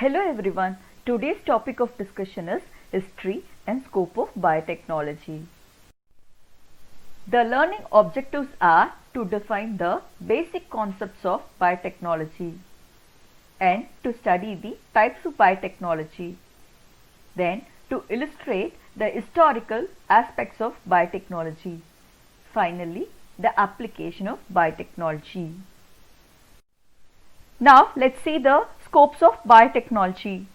Hello everyone. Today's topic of discussion is history and scope of biotechnology. The learning objectives are to define the basic concepts of biotechnology and to study the types of biotechnology. Then to illustrate the historical aspects of biotechnology. Finally, the application of biotechnology. Now let's see the scopes of biotechnology.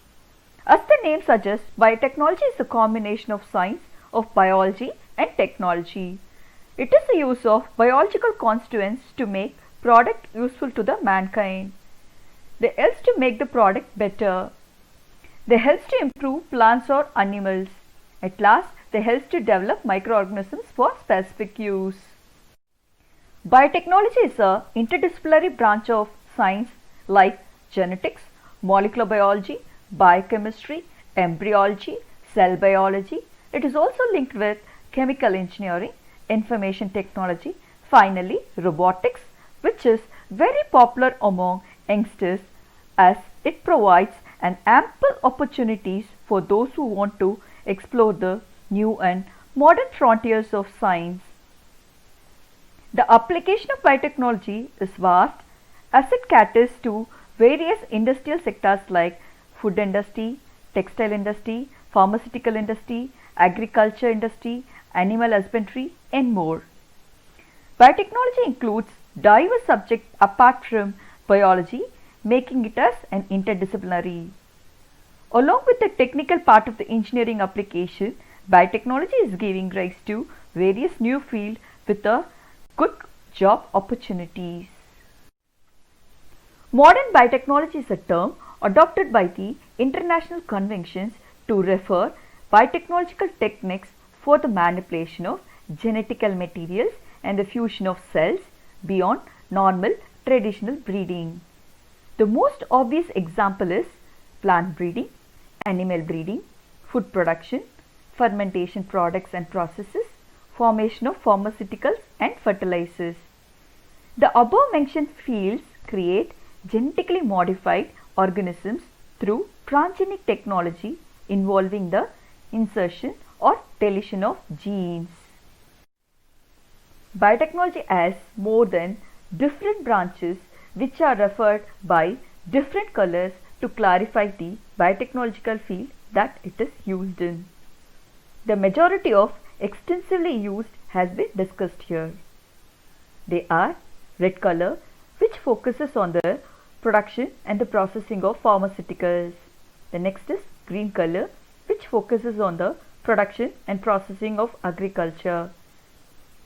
As the name suggests, biotechnology is a combination of science of biology and technology. It is the use of biological constituents to make product useful to the mankind. They help to make the product better. They help to improve plants or animals. At last, they help to develop microorganisms for specific use. Biotechnology is a interdisciplinary branch of science like genetics, molecular biology, biochemistry, embryology, cell biology. It is also linked with chemical engineering, information technology, finally robotics, which is very popular among youngsters as it provides an ample opportunities for those who want to explore the new and modern frontiers of science. The application of biotechnology is vast as it caters to various industrial sectors like food industry, textile industry, pharmaceutical industry, agriculture industry, animal husbandry and more. Biotechnology includes diverse subjects apart from biology, making it as an interdisciplinary. Along with the technical part of the engineering application, biotechnology is giving rise to various new fields with a good job opportunities. Modern biotechnology is a term adopted by the international conventions to refer biotechnological techniques for the manipulation of genetical materials and the fusion of cells beyond normal traditional breeding. The most obvious example is plant breeding, animal breeding, food production, fermentation products and processes, formation of pharmaceuticals and fertilizers. The above mentioned fields create genetically modified organisms through transgenic technology involving the insertion or deletion of genes. Biotechnology has more than different branches which are referred by different colors to clarify the biotechnological field that it is used in. The majority of extensively used has been discussed here. They are red color, which focuses on the production and the processing of pharmaceuticals. The next is green color, which focuses on the production and processing of agriculture.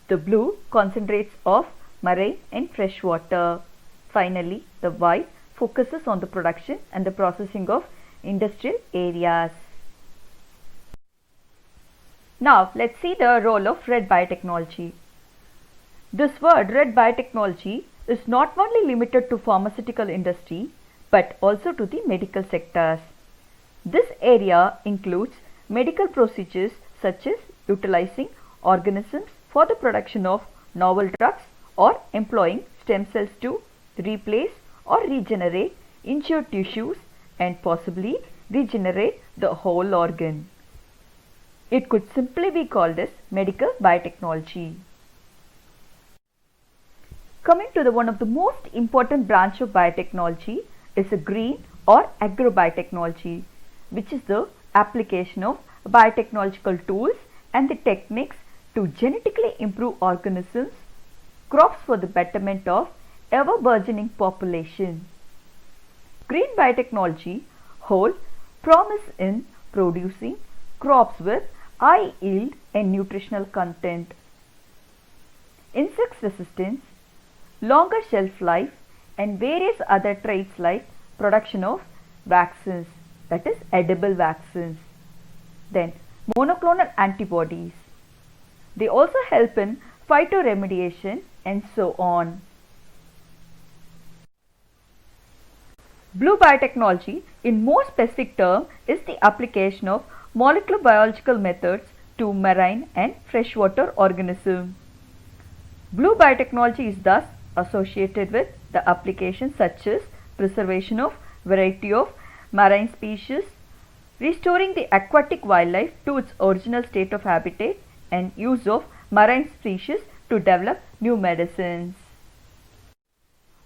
The blue concentrates of marine and fresh water. Finally, the white focuses on the production and the processing of industrial areas. Now, let's see the role of red biotechnology. This word red biotechnology is not only limited to pharmaceutical industry but also to the medical sectors. This area includes medical procedures such as utilizing organisms for the production of novel drugs or employing stem cells to replace or regenerate injured tissues and possibly regenerate the whole organ. It could simply be called as medical biotechnology. Coming to one of the most important branch of biotechnology is a green or agrobiotechnology, which is the application of biotechnological tools and the techniques to genetically improve organisms, crops for the betterment of ever burgeoning population. Green biotechnology holds promise in producing crops with high yield and nutritional content, insect resistance, longer shelf life and various other traits like production of vaccines, that is edible vaccines. Then monoclonal antibodies. They also help in phytoremediation and so on. Blue biotechnology in more specific term is the application of molecular biological methods to marine and freshwater organisms. Blue biotechnology is thus associated with the applications such as preservation of variety of marine species, restoring the aquatic wildlife to its original state of habitat, and use of marine species to develop new medicines.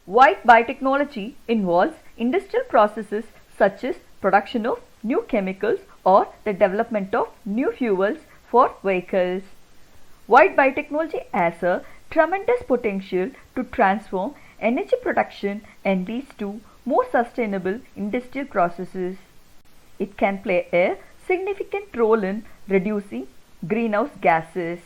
White biotechnology involves industrial processes such as production of new chemicals or the development of new fuels for vehicles. White biotechnology has a tremendous potential to transform energy production and leads to more sustainable industrial processes. It can play a significant role in reducing greenhouse gases.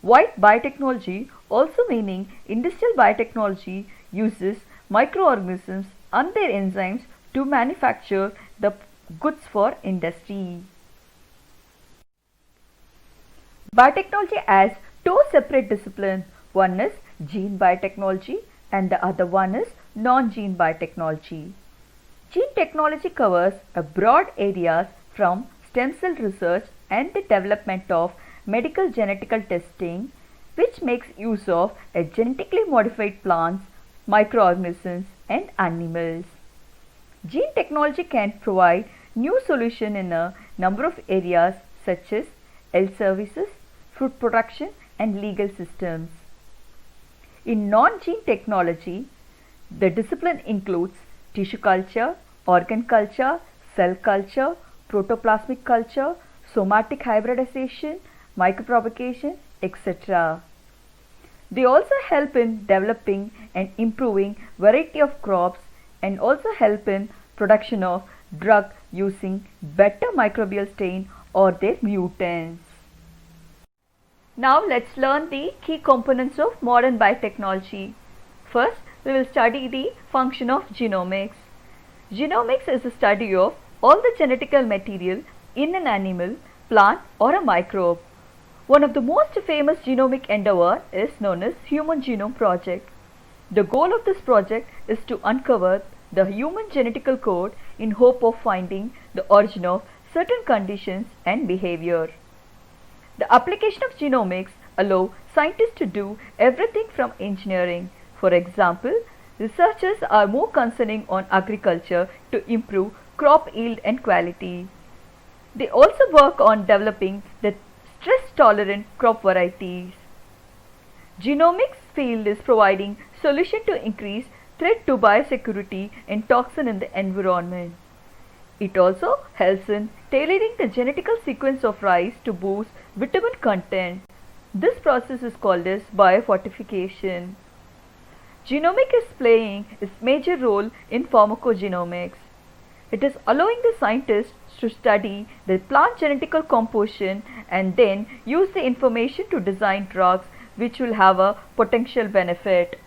White biotechnology, also meaning industrial biotechnology, uses microorganisms and their enzymes to manufacture the goods for industry. Biotechnology has two separate disciplines. One is gene biotechnology and the other one is non-gene biotechnology. Gene technology covers a broad areas from stem cell research and the development of medical genetical testing, which makes use of a genetically modified plants, microorganisms and animals. Gene technology can provide new solutions in a number of areas such as health services, food production and legal systems. In non-gene technology, the discipline includes tissue culture, organ culture, cell culture, protoplasmic culture, somatic hybridization, micropropagation, etc. They also help in developing and improving variety of crops and also help in production of drug using better microbial strain or their mutants. Now let's learn the key components of modern biotechnology. First, we will study the function of genomics. Genomics is a study of all the genetical material in an animal, plant or a microbe. One of the most famous genomic endeavor is known as Human Genome Project. The goal of this project is to uncover the human genetical code in hope of finding the origin of certain conditions and behavior. The application of genomics allow scientists to do everything from engineering. For example, researchers are more concerning on agriculture to improve crop yield and quality. They also work on developing the stress-tolerant crop varieties. Genomics field is providing solution to increase threat to biosecurity and toxin in the environment. It also helps in tailoring the genetical sequence of rice to boost vitamin content. This process is called as biofortification. Genomics is playing its major role in pharmacogenomics. It is allowing the scientists to study the plant genetical composition and then use the information to design drugs which will have a potential benefit.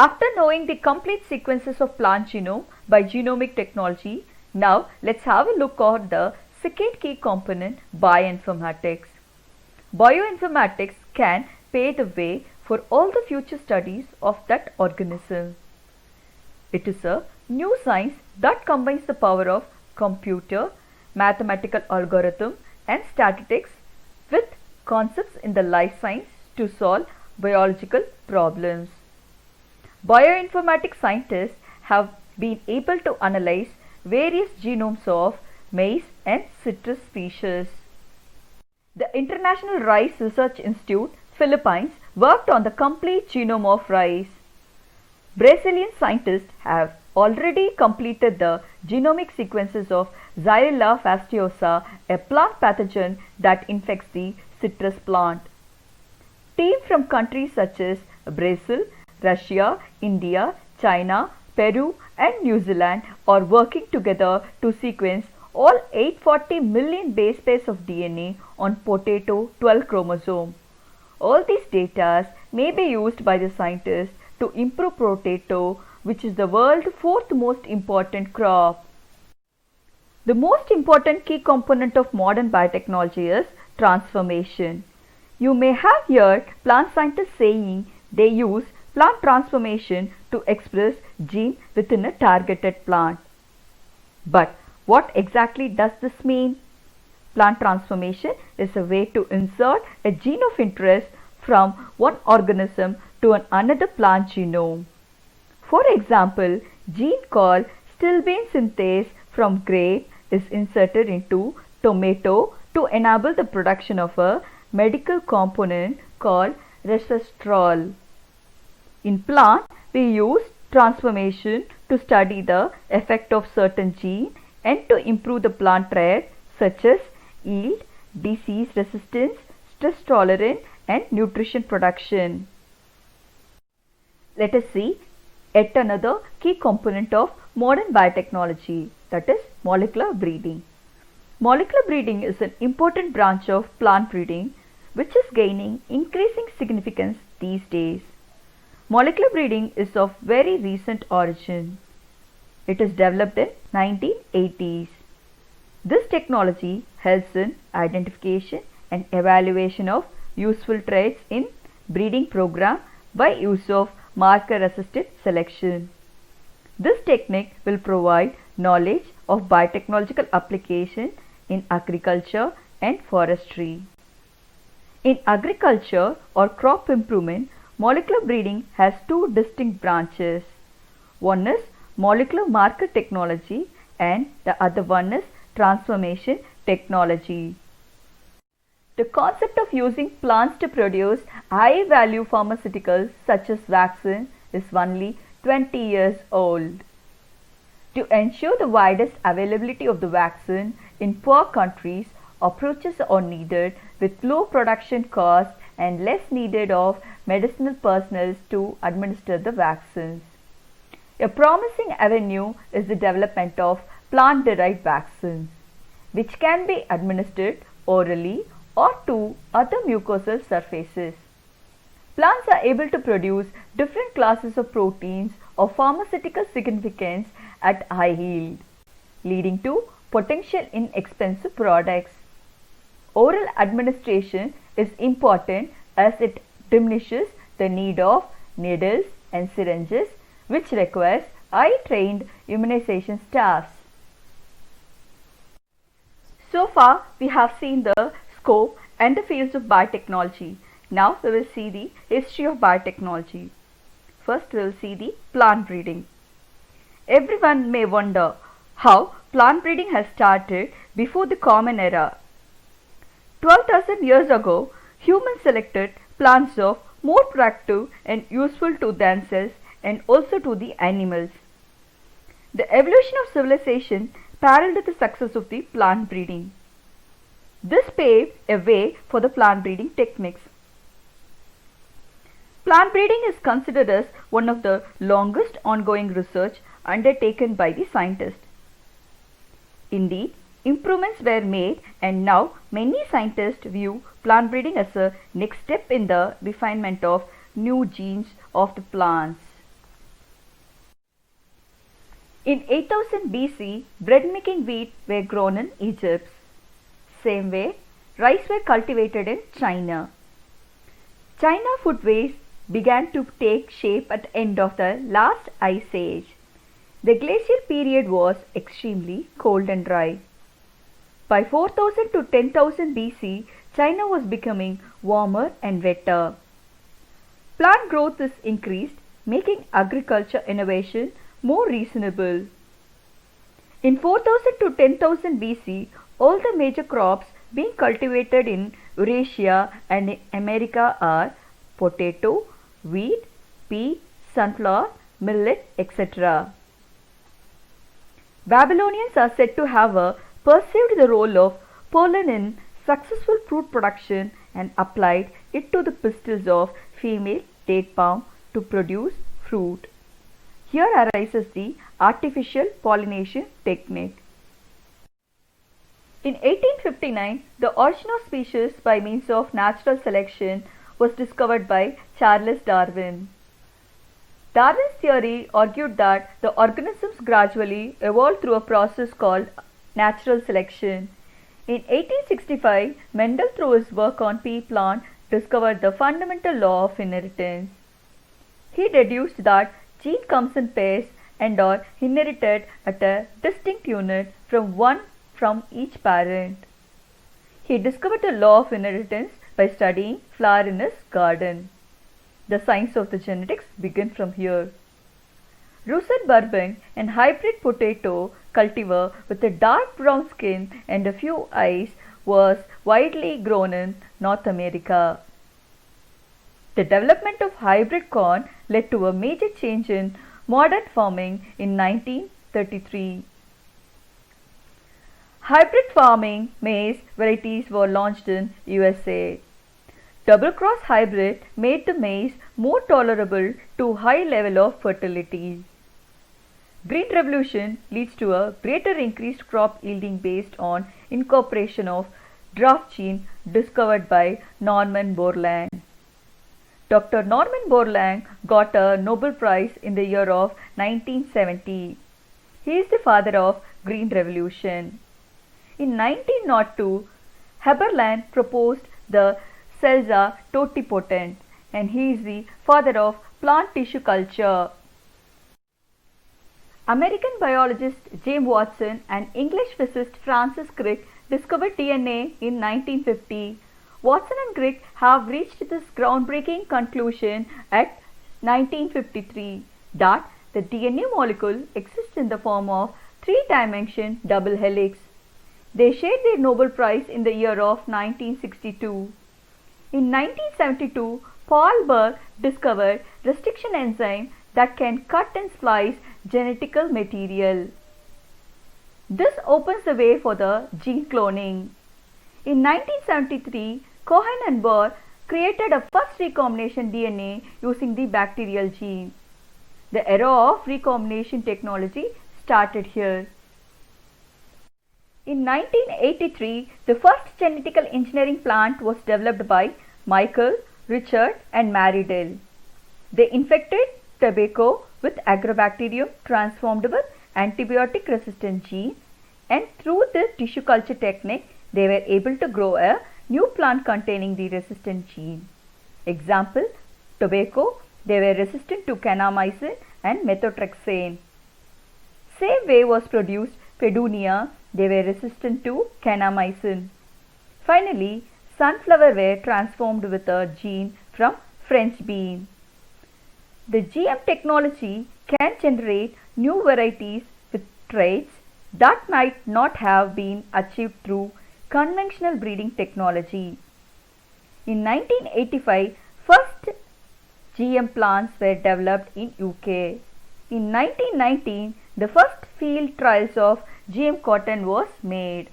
After knowing the complete sequences of plant genome by genomic technology, now let's have a look at the second key component, bioinformatics. Bioinformatics can pave the way for all the future studies of that organism. It is a new science that combines the power of computer, mathematical algorithm and statistics with concepts in the life science to solve biological problems. Bioinformatics scientists have been able to analyze various genomes of maize and citrus species. The International Rice Research Institute, Philippines, worked on the complete genome of rice. Brazilian scientists have already completed the genomic sequences of Xylella fastidiosa, a plant pathogen that infects the citrus plant. Teams from countries such as Brazil, Russia, India, China, Peru and New Zealand are working together to sequence all 840 million base pairs of DNA on potato 12 chromosome. All these data may be used by the scientists to improve potato, which is the world's fourth most important crop. The most important key component of modern biotechnology is transformation. You may have heard plant scientists saying they use plant transformation to express gene within a targeted plant. But what exactly does this mean? Plant transformation is a way to insert a gene of interest from one organism to another plant genome. For example, gene called stilbene synthase from grape is inserted into tomato to enable the production of a medical component called resveratrol. In plant, we use transformation to study the effect of certain gene and to improve the plant traits such as yield, disease resistance, stress tolerance and nutrition production. Let us see yet another key component of modern biotechnology, that is molecular breeding. Molecular breeding is an important branch of plant breeding which is gaining increasing significance these days. Molecular breeding is of very recent origin. It is developed in 1980s. This technology helps in identification and evaluation of useful traits in breeding program by use of marker-assisted selection. This technique will provide knowledge of biotechnological application in agriculture and forestry. In agriculture or crop improvement, molecular breeding has two distinct branches. One is molecular marker technology and the other one is transformation technology. The concept of using plants to produce high-value pharmaceuticals such as vaccine is only 20 years old. To ensure the widest availability of the vaccine in poor countries, approaches are needed with low production costs and less needed of medicinal personnel to administer the vaccines. A promising avenue is the development of plant-derived vaccines, which can be administered orally or to other mucosal surfaces. Plants are able to produce different classes of proteins of pharmaceutical significance at high yield, leading to potential inexpensive products. Oral administration is important as it diminishes the need of needles and syringes, which requires high-trained immunization staffs. So far, we have seen the scope and the fields of biotechnology. Now we will see the history of biotechnology. First we will see the plant breeding. Everyone may wonder how plant breeding has started before the Common Era. 12,000 years ago, humans selected plants of more productive and useful to themselves and also to the animals. The evolution of civilization paralleled the success of the plant breeding. This paved a way for the plant breeding techniques. Plant breeding is considered as one of the longest ongoing research undertaken by the scientists. Indeed, improvements were made and now many scientists view plant breeding as a next step in the refinement of new genes of the plants. In 8000 BC, bread-making wheat were grown in Egypt. Same way, rice were cultivated in China. China foodways began to take shape at the end of the last ice age. The glacial period was extremely cold and dry. By 4000 to 10,000 BC, China was becoming warmer and wetter. Plant growth is increased, making agriculture innovation more reasonable. In 4000 to 10,000 BC, all the major crops being cultivated in Eurasia and in America are potato, wheat, pea, sunflower, millet, etc. Babylonians are said to have perceived the role of pollen in successful fruit production and applied it to the pistils of female date palm to produce fruit. Here arises the artificial pollination technique. In 1859, the origin of species by means of natural selection was discovered by Charles Darwin. Darwin's theory argued that the organisms gradually evolved through a process called natural selection. In 1865, Mendel, through his work on pea plant, discovered the fundamental law of inheritance. He deduced that gene comes in pairs and are inherited at a distinct unit from each parent. He discovered the law of inheritance by studying flowers in his garden. The science of the genetics began from here. Russet Burbank, an hybrid potato cultivar with a dark brown skin and a few eyes, was widely grown in North America. The development of hybrid corn led to a major change in modern farming in 1933. Hybrid farming maize varieties were launched in USA. Double cross hybrid made the maize more tolerable to high level of fertility. Green revolution leads to a greater increased crop yielding based on incorporation of dwarf gene discovered by Norman Borlaug. Dr. Norman Borlaug got a Nobel Prize in the year of 1970. He is the father of Green Revolution. In 1902, Haberland proposed the Celsa totipotent, and he is the father of plant tissue culture. American biologist James Watson and English physicist Francis Crick discovered DNA in 1950. Watson and Crick have reached this groundbreaking conclusion at 1953 that the DNA molecule exists in the form of three-dimensional double helix. They shared their Nobel Prize in the year of 1962. In 1972, Paul Berg discovered restriction enzyme that can cut and splice genetical material. This opens the way for the gene cloning. In 1973, Cohen and Bohr created a first recombination DNA using the bacterial gene. The era of recombination technology started here. In 1983, the first genetical engineering plant was developed by Michael, Richard and Mary Dell. They infected tobacco with Agrobacterium transformed with antibiotic resistant gene, and through this tissue culture technique they were able to grow a new plant containing the resistant gene. Example, tobacco, they were resistant to kanamycin and methotrexate. Same way was produced pedunia, they were resistant to kanamycin. Finally, sunflower were transformed with a gene from French bean. The GM technology can generate new varieties with traits that might not have been achieved through conventional breeding technology. In 1985, first GM plants were developed in UK. In 1919, the first field trials of GM cotton was made.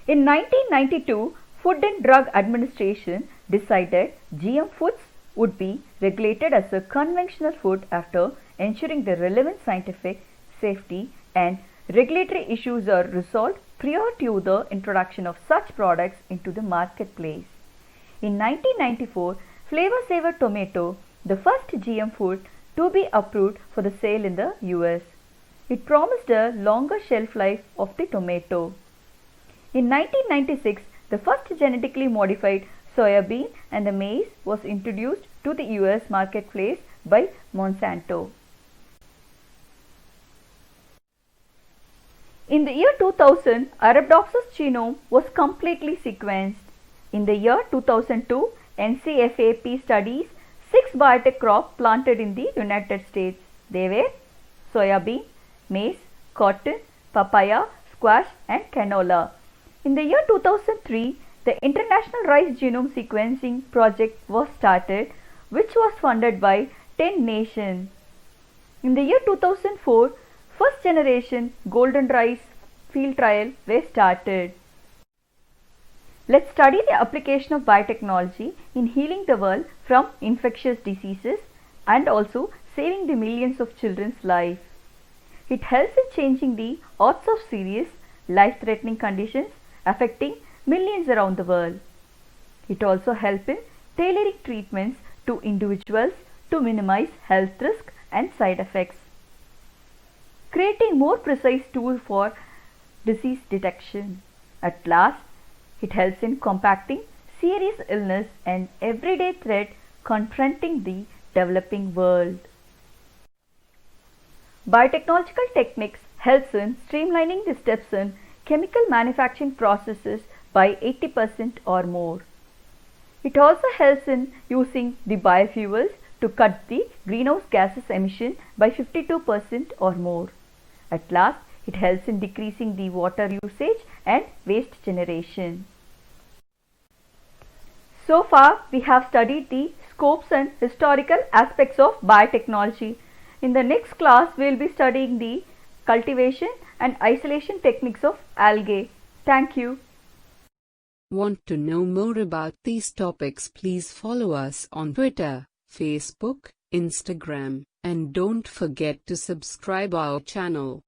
In 1992, Food and Drug Administration decided GM foods would be regulated as a conventional food after ensuring the relevant scientific, safety and regulatory issues are resolved prior to the introduction of such products into the marketplace. In 1994, Flavor Saver tomato, the first GM food to be approved for the sale in the US. It promised a longer shelf life of the tomato. In 1996, the first genetically modified soya bean and the maize was introduced to the US marketplace by Monsanto. In the year 2000, Arabidopsis genome was completely sequenced. In the year 2002, NCFAP studies 6 biotech crops planted in the United States. They were soybean, maize, cotton, papaya, squash and canola. In the year 2003, the International Rice Genome Sequencing Project was started, which was funded by 10 nations. In the year 2004, first generation golden rice field trial were started. Let's study the application of biotechnology in healing the world from infectious diseases and also saving the millions of children's lives. It helps in changing the odds of serious, life-threatening conditions affecting millions around the world. It also helps in tailoring treatments to individuals to minimize health risk and side effects. Creating more precise tools for disease detection. At last, it helps in combating serious illness and everyday threat confronting the developing world. Biotechnological techniques helps in streamlining the steps in chemical manufacturing processes by 80% or more. It also helps in using the biofuels to to cut the greenhouse gases emission by 52% or more. At last, it helps in decreasing the water usage and waste generation. So far, we have studied the scopes and historical aspects of biotechnology. In the next class, we will be studying the cultivation and isolation techniques of algae. Thank you. Want to know more about these topics? Please follow us on Twitter, Facebook, Instagram, and don't forget to subscribe our channel.